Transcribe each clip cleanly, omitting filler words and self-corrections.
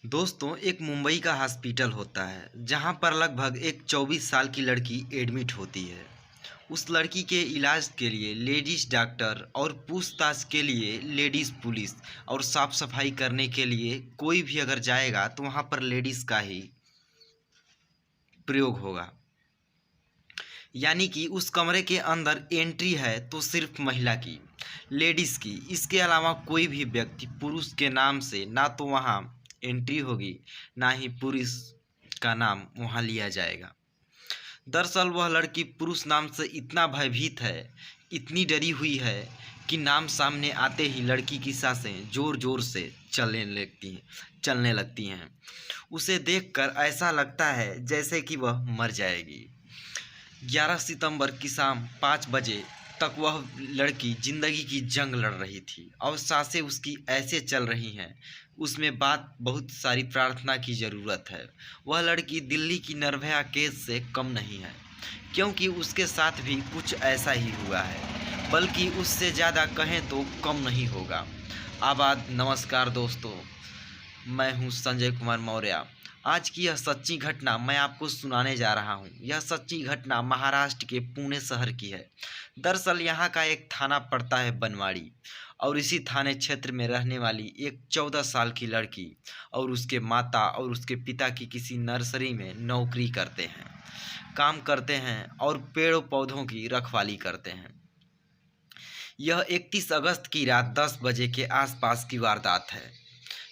दोस्तों, एक मुंबई का हॉस्पिटल होता है जहां पर लगभग एक 24 साल की लड़की एडमिट होती है। उस लड़की के इलाज के लिए लेडीज डॉक्टर और पूछताछ के लिए लेडीज पुलिस और साफ सफाई करने के लिए कोई भी अगर जाएगा तो वहां पर लेडीज का ही प्रयोग होगा। यानी कि उस कमरे के अंदर एंट्री है तो सिर्फ महिला की, लेडीज़ की। इसके अलावा कोई भी व्यक्ति पुरुष के नाम से ना तो वहाँ एंट्री होगी, ना ही पुरुष का नाम वहाँ लिया जाएगा। दरअसल वह लड़की पुरुष नाम से इतना भयभीत है, इतनी डरी हुई है कि नाम सामने आते ही लड़की की सांसें ज़ोर ज़ोर से चलने लगती हैं। उसे देखकर ऐसा लगता है जैसे कि वह मर जाएगी। 11 सितंबर की शाम 5 बजे तक वह लड़की ज़िंदगी की जंग लड़ रही थी और सांसें उसकी ऐसे चल रही हैं, उसमें बात बहुत सारी प्रार्थना की ज़रूरत है। वह लड़की दिल्ली की निर्भया केस से कम नहीं है, क्योंकि उसके साथ भी कुछ ऐसा ही हुआ है, बल्कि उससे ज़्यादा कहें तो कम नहीं होगा। आबाद नमस्कार दोस्तों, मैं हूं संजय कुमार मौर्य। आज की यह सच्ची घटना मैं आपको सुनाने जा रहा हूं। यह सच्ची घटना महाराष्ट्र के पुणे शहर की है। दरअसल यहां का एक थाना पड़ता है बनवाड़ी, और इसी थाने क्षेत्र में रहने वाली एक 14 साल की लड़की और उसके माता और उसके पिता की किसी नर्सरी में नौकरी काम करते हैं और पेड़ों पौधों की रखवाली करते हैं। यह 31 अगस्त की रात 10 बजे के आसपास की वारदात है।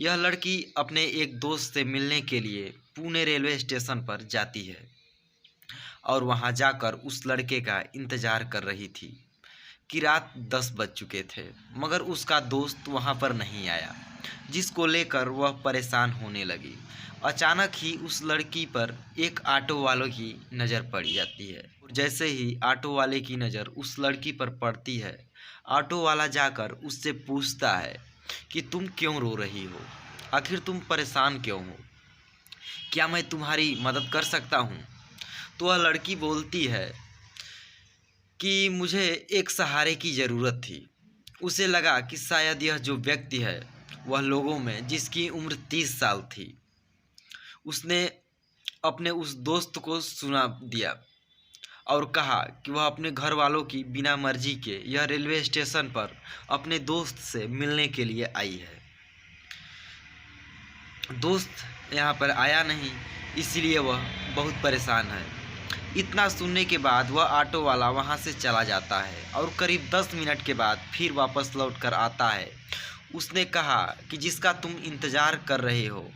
यह लड़की अपने एक दोस्त से मिलने के लिए पुणे रेलवे स्टेशन पर जाती है और वहां जाकर उस लड़के का इंतजार कर रही थी कि रात 10 बज चुके थे, मगर उसका दोस्त वहां पर नहीं आया, जिसको लेकर वह परेशान होने लगी। अचानक ही उस लड़की पर एक ऑटो वालों की नज़र पड़ जाती है। जैसे ही ऑटो वाले की नज़र उस लड़की पर पड़ती है, ऑटो वाला जाकर उससे पूछता है कि तुम क्यों रो रही हो, आखिर तुम परेशान क्यों हो, क्या मैं तुम्हारी मदद कर सकता हूँ। तो वह लड़की बोलती है कि मुझे एक सहारे की ज़रूरत थी। उसे लगा कि शायद यह जो व्यक्ति है वह लोगों में जिसकी उम्र 30 साल थी, उसने अपने उस दोस्त को सुना दिया और कहा कि वह अपने घर वालों की बिना मर्जी के यह रेलवे स्टेशन पर अपने दोस्त से मिलने के लिए आई है। दोस्त यहाँ पर आया नहीं, इसलिए वह बहुत परेशान है। इतना सुनने के बाद वह ऑटो वाला वहाँ से चला जाता है और करीब 10 मिनट के बाद फिर वापस लौट कर आता है। उसने कहा कि जिसका तुम इंतज़ार कर रहे हो,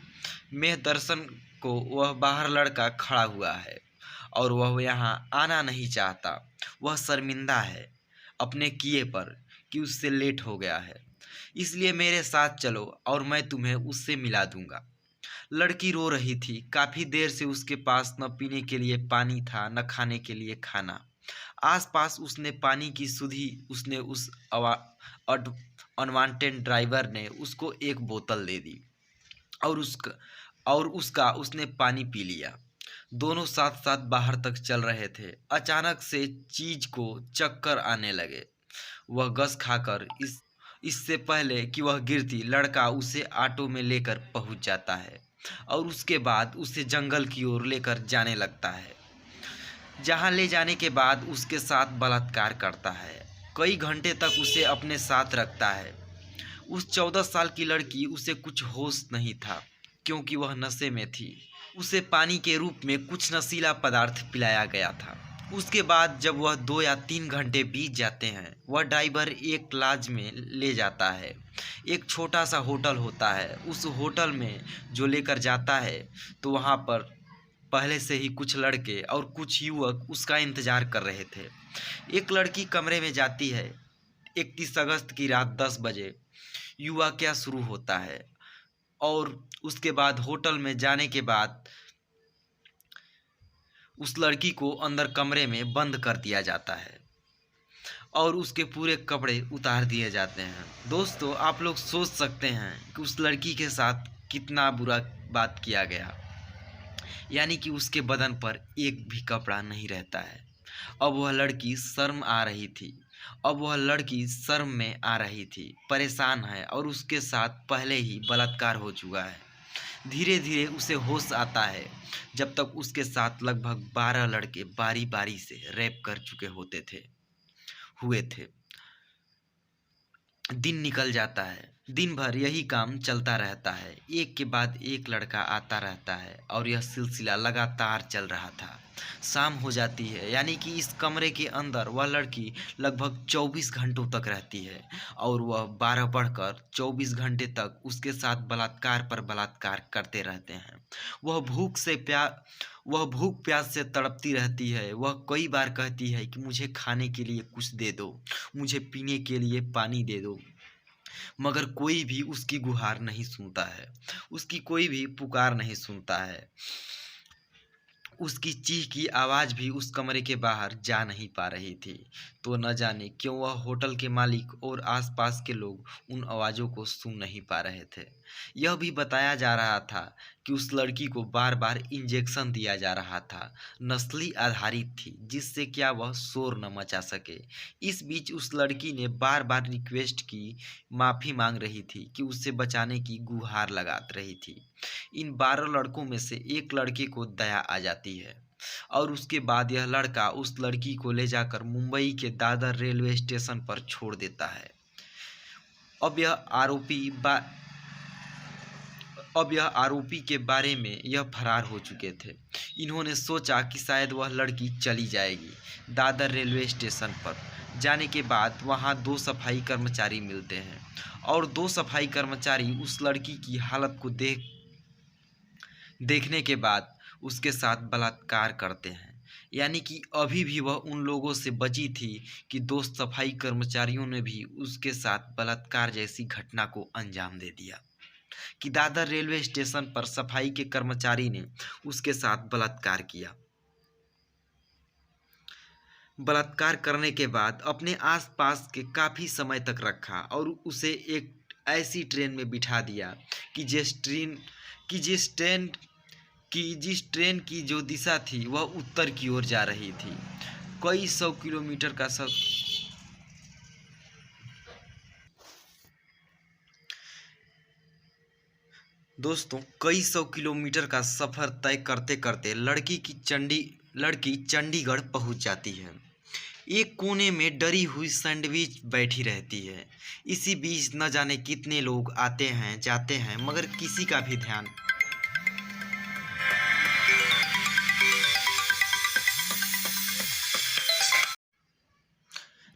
मैं दर्शन को वह बाहर लड़का खड़ा हुआ है और वह यहाँ आना नहीं चाहता। वह शर्मिंदा है अपने किए पर कि उससे लेट हो गया है, इसलिए मेरे साथ चलो और मैं तुम्हें उससे मिला दूंगा। लड़की रो रही थी। काफ़ी देर से उसके पास न पीने के लिए पानी था, न खाने के लिए खाना। आसपास उसने पानी की सुधी उसने उस अनवांटेड ड्राइवर ने उसको एक बोतल दे दी और उसका उसने पानी पी लिया। दोनों साथ साथ बाहर तक चल रहे थे। अचानक से चीज को चक्कर आने लगे। वह गस खाकर इससे पहले कि वह गिरती, लड़का उसे ऑटो में लेकर पहुंच जाता है और उसके बाद उसे जंगल की ओर लेकर जाने लगता है, जहां ले जाने के बाद उसके साथ बलात्कार करता है। कई घंटे तक उसे अपने साथ रखता है। उस 14 साल की लड़की, उसे कुछ होश नहीं था क्योंकि वह नशे में थी। उसे पानी के रूप में कुछ नशीला पदार्थ पिलाया गया था। उसके बाद जब वह 2 या 3 घंटे बीत जाते हैं, वह ड्राइवर एक लॉज में ले जाता है। एक छोटा सा होटल होता है। उस होटल में जो लेकर जाता है तो वहाँ पर पहले से ही कुछ लड़के और कुछ युवक उसका इंतज़ार कर रहे थे। एक लड़की कमरे में जाती है। 31 अगस्त की रात 10 बजे युवा क्या शुरू होता है और उसके बाद होटल में जाने के बाद उस लड़की को अंदर कमरे में बंद कर दिया जाता है और उसके पूरे कपड़े उतार दिए जाते हैं। दोस्तों, आप लोग सोच सकते हैं कि उस लड़की के साथ कितना बुरा बात किया गया। यानी कि उसके बदन पर एक भी कपड़ा नहीं रहता है। अब वह लड़की शर्म आ रही थी। शर्म में आ रही थी, परेशान है और उसके साथ पहले ही बलात्कार हो चुका है। धीरे धीरे उसे होश आता है, जब तक उसके साथ लगभग 12 लड़के बारी बारी से रैप कर चुके हुए थे। दिन निकल जाता है। दिन भर यही काम चलता रहता है। एक के बाद एक लड़का आता रहता है और यह सिलसिला लगातार चल रहा था। शाम हो जाती है, यानी कि इस कमरे के अंदर वह लड़की लगभग 24 घंटों तक रहती है और वह 12 बढ़कर 24 घंटे तक उसके साथ बलात्कार पर बलात्कार करते रहते हैं। वह भूख प्यास से तड़पती रहती है। वह कई बार कहती है कि मुझे खाने के लिए कुछ दे दो, मुझे पीने के लिए पानी दे दो, मगर कोई भी उसकी गुहार नहीं सुनता है, उसकी कोई भी पुकार नहीं सुनता है। उसकी चीख की आवाज़ भी उस कमरे के बाहर जा नहीं पा रही थी। तो न जाने क्यों वह होटल के मालिक और आसपास के लोग उन आवाज़ों को सुन नहीं पा रहे थे। यह भी बताया जा रहा था कि उस लड़की को बार बार इंजेक्शन दिया जा रहा था। नस्ली आधारित थी, जिससे क्या वह शोर न मचा सके। इस बीच उस लड़की ने बार बार रिक्वेस्ट की, माफ़ी मांग रही थी कि उसे बचाने की गुहार लगा रही थी। इन 12 लड़कों में से एक लड़के को दया आ जाती है और उसके बाद यह लड़का उस लड़की को ले जाकर मुंबई के दादर रेलवे स्टेशन पर छोड़ देता है। अब यह आरोपी के बारे में यह फरार हो चुके थे। इन्होंने सोचा कि शायद वह लड़की चली जाएगी। दादर रेलवे स्टेशन पर जाने के बाद वहां 2 सफाई कर्मचारी मिलते हैं और 2 सफाई कर्मचारी उस लड़की की हालत को देखने के बाद उसके साथ बलात्कार करते हैं। यानी कि अभी भी वह उन लोगों से बची थी कि 2 सफाई कर्मचारियों ने भी उसके साथ बलात्कार जैसी घटना को अंजाम दे दिया कि दादर रेलवे स्टेशन पर सफाई के कर्मचारी ने उसके साथ बलात्कार किया। बलात्कार करने के बाद अपने आसपास के काफ़ी समय तक रखा और उसे एक ऐसी ट्रेन में बिठा दिया कि जिस ट्रेन की जो दिशा थी वह उत्तर की ओर जा रही थी। कई सौ किलोमीटर का सफ़र तय करते करते लड़की चंडीगढ़ पहुंच जाती है। एक कोने में डरी हुई सैंडविच बैठी रहती है। इसी बीच न जाने कितने लोग आते हैं जाते हैं, मगर किसी का भी ध्यान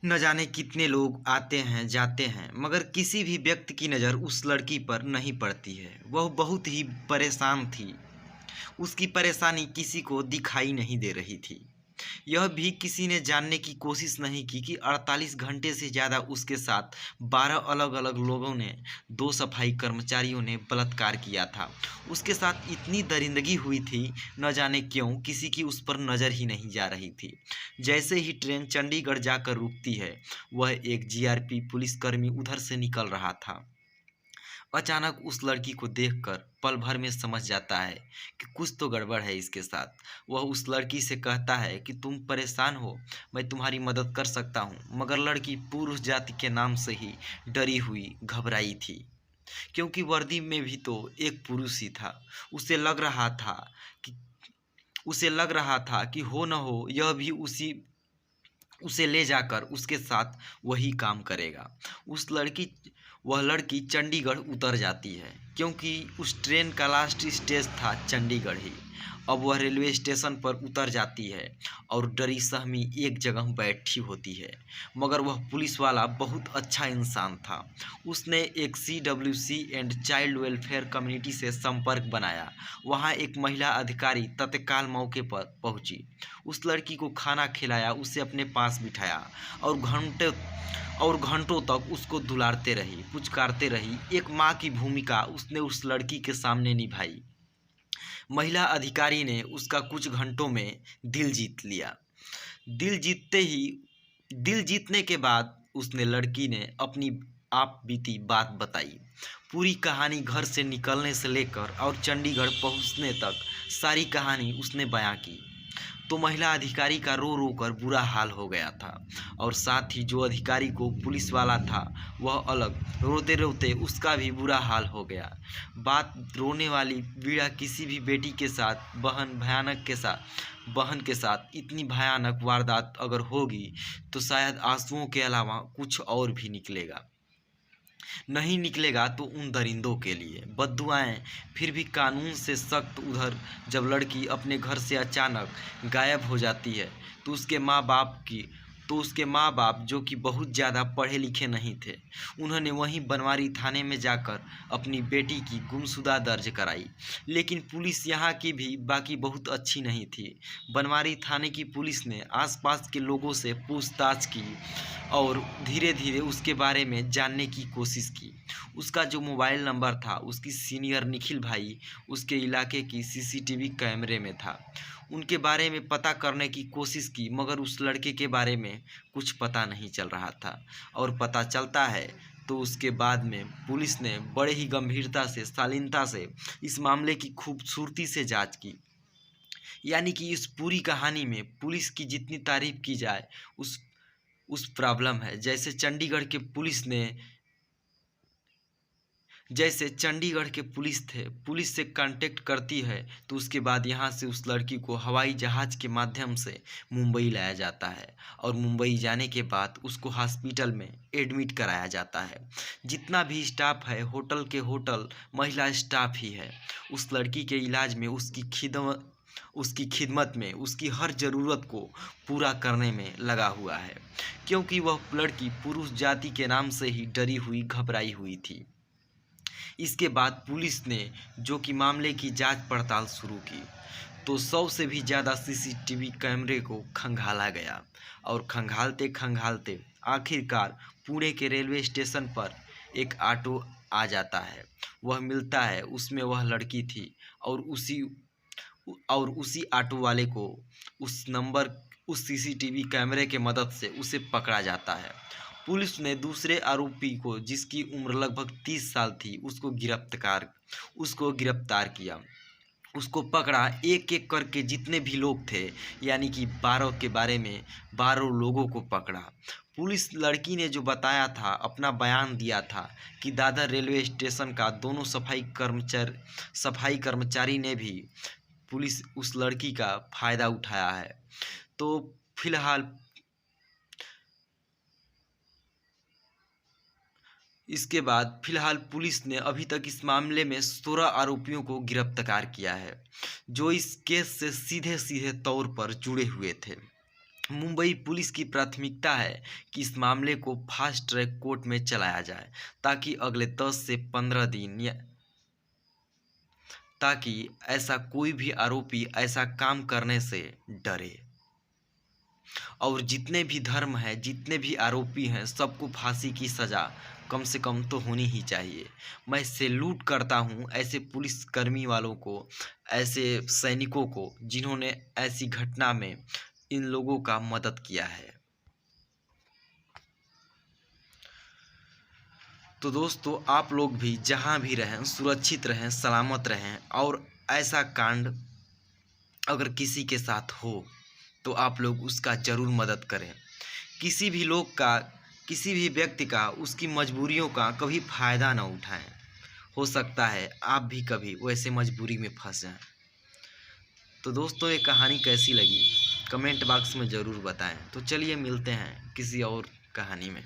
न जाने कितने लोग आते हैं जाते हैं, मगर किसी भी व्यक्ति की नज़र उस लड़की पर नहीं पड़ती है। वह बहुत ही परेशान थी। उसकी परेशानी किसी को दिखाई नहीं दे रही थी। यह भी किसी ने जानने की कोशिश नहीं की कि 48 घंटे से ज़्यादा उसके साथ 12 अलग अलग लोगों ने 2 सफाई कर्मचारियों ने बलात्कार किया था। उसके साथ इतनी दरिंदगी हुई थी, न जाने क्यों किसी की उस पर नज़र ही नहीं जा रही थी। जैसे ही ट्रेन चंडीगढ़ जाकर रुकती है, वह एक जीआरपी पुलिसकर्मी उधर से निकल रहा था। अचानक उस लड़की को देखकर पल भर में समझ जाता है कि कुछ तो गड़बड़ है इसके साथ। वह उस लड़की से कहता है कि तुम परेशान हो, मैं तुम्हारी मदद कर सकता हूँ। मगर लड़की पुरुष जाति के नाम से ही डरी हुई घबराई थी, क्योंकि वर्दी में भी तो एक पुरुष ही था। उसे लग रहा था कि हो न हो यह भी उसे ले जाकर उसके साथ वही काम करेगा। वह लड़की चंडीगढ़ उतर जाती है, क्योंकि उस ट्रेन का लास्ट स्टेज था चंडीगढ़ ही। अब वह रेलवे स्टेशन पर उतर जाती है और डरी सहमी एक जगह बैठी होती है। मगर वह पुलिस वाला बहुत अच्छा इंसान था। उसने एक CWC and child welfare community से संपर्क बनाया। वहां एक महिला अधिकारी तत्काल मौके पर पहुंची, उस लड़की को खाना खिलाया, उसे अपने पास बिठाया और घंटों तक उसको दुलारते रही, पुचकारते रही। एक माँ की भूमिका उसने उस लड़की के सामने निभाई। महिला अधिकारी ने उसका कुछ घंटों में दिल जीत लिया। दिल जीतने के बाद उसने लड़की ने अपनी आप बीती बात बताई। पूरी कहानी घर से निकलने से लेकर और चंडीगढ़ पहुंचने तक सारी कहानी उसने बयां की। तो महिला अधिकारी का रो रो कर बुरा हाल हो गया था। और साथ ही जो अधिकारी को पुलिस वाला था वह अलग, रोते रोते उसका भी बुरा हाल हो गया। बात रोने वाली वीणा किसी भी बेटी के साथ बहन के साथ इतनी भयानक वारदात अगर होगी तो शायद आंसुओं के अलावा कुछ और भी निकलेगा। नहीं निकलेगा तो उन दरिंदों के लिए बद्दुआएं। फिर भी कानून से सख्त उधर जब लड़की अपने घर से अचानक गायब हो जाती है तो उसके माँ बाप जो कि बहुत ज़्यादा पढ़े लिखे नहीं थे, उन्होंने वहीं बनवारी थाने में जाकर अपनी बेटी की गुमशुदा दर्ज कराई। लेकिन पुलिस यहाँ की भी बाकी बहुत अच्छी नहीं थी। बनवारी थाने की पुलिस ने आसपास के लोगों से पूछताछ की और धीरे धीरे उसके बारे में जानने की कोशिश की। उसका जो मोबाइल नंबर था उसकी सीनियर निखिल भाई उसके इलाके की सीसीटीवी कैमरे में था। उनके बारे में पता करने की कोशिश की मगर उस लड़के के बारे में कुछ पता नहीं चल रहा था। और पता चलता है तो उसके बाद में पुलिस ने बड़े ही गंभीरता से, शालीनता से इस मामले की खूबसूरती से जांच की। यानी कि इस पूरी कहानी में पुलिस की जितनी तारीफ की जाए उस प्रॉब्लम है। जैसे चंडीगढ़ के पुलिस से कांटेक्ट करती है तो उसके बाद यहाँ से उस लड़की को हवाई जहाज़ के माध्यम से मुंबई लाया जाता है और मुंबई जाने के बाद उसको हॉस्पिटल में एडमिट कराया जाता है। जितना भी स्टाफ है होटल महिला स्टाफ ही है उस लड़की के इलाज में, उसकी खिदमत में, उसकी हर ज़रूरत को पूरा करने में लगा हुआ है, क्योंकि वह लड़की पुरुष जाति के नाम से ही डरी हुई, घबराई हुई थी। इसके बाद पुलिस ने जो कि मामले की जांच पड़ताल शुरू की तो 100 से भी ज़्यादा सीसीटीवी कैमरे को खंगाला गया और खंगालते आखिरकार पुणे के रेलवे स्टेशन पर एक ऑटो आ जाता है। वह मिलता है, उसमें वह लड़की थी और उसी ऑटो वाले को उस सीसीटीवी कैमरे के मदद से उसे पकड़ा जाता है। पुलिस ने दूसरे आरोपी को, जिसकी उम्र लगभग 30 साल थी, उसको गिरफ्तार किया, उसको पकड़ा। एक एक करके जितने भी लोग थे यानी कि 12 लोगों को पकड़ा। पुलिस लड़की ने जो बताया था, अपना बयान दिया था कि दादर रेलवे स्टेशन का दोनों सफाई कर्मचारी ने भी पुलिस उस लड़की का फ़ायदा उठाया है। तो फिलहाल पुलिस ने अभी तक इस मामले में 16 आरोपियों को गिरफ्तार किया है जो इस केस से सीधे तौर पर जुड़े हुए थे। मुंबई पुलिस की प्राथमिकता है कि इस मामले को फास्ट ट्रैक कोर्ट में चलाया जाए ताकि अगले 10 से 15 दिन ताकि ऐसा कोई भी आरोपी ऐसा काम करने से डरे। और जितने भी धर्म हैं, जितने भी आरोपी हैं, सबको फांसी की सज़ा कम से कम तो होनी ही चाहिए। मैं सैल्यूट करता हूँ ऐसे पुलिसकर्मी वालों को, ऐसे सैनिकों को जिन्होंने ऐसी घटना में इन लोगों का मदद किया है। तो दोस्तों, आप लोग भी जहाँ भी रहें सुरक्षित रहें, सलामत रहें और ऐसा कांड अगर किसी के साथ हो तो आप लोग उसका ज़रूर मदद करें। किसी भी व्यक्ति का, उसकी मजबूरियों का कभी फ़ायदा ना उठाएं। हो सकता है आप भी कभी वैसे मजबूरी में फंस जाएं। तो दोस्तों, ये कहानी कैसी लगी कमेंट बॉक्स में ज़रूर बताएं। तो चलिए मिलते हैं किसी और कहानी में।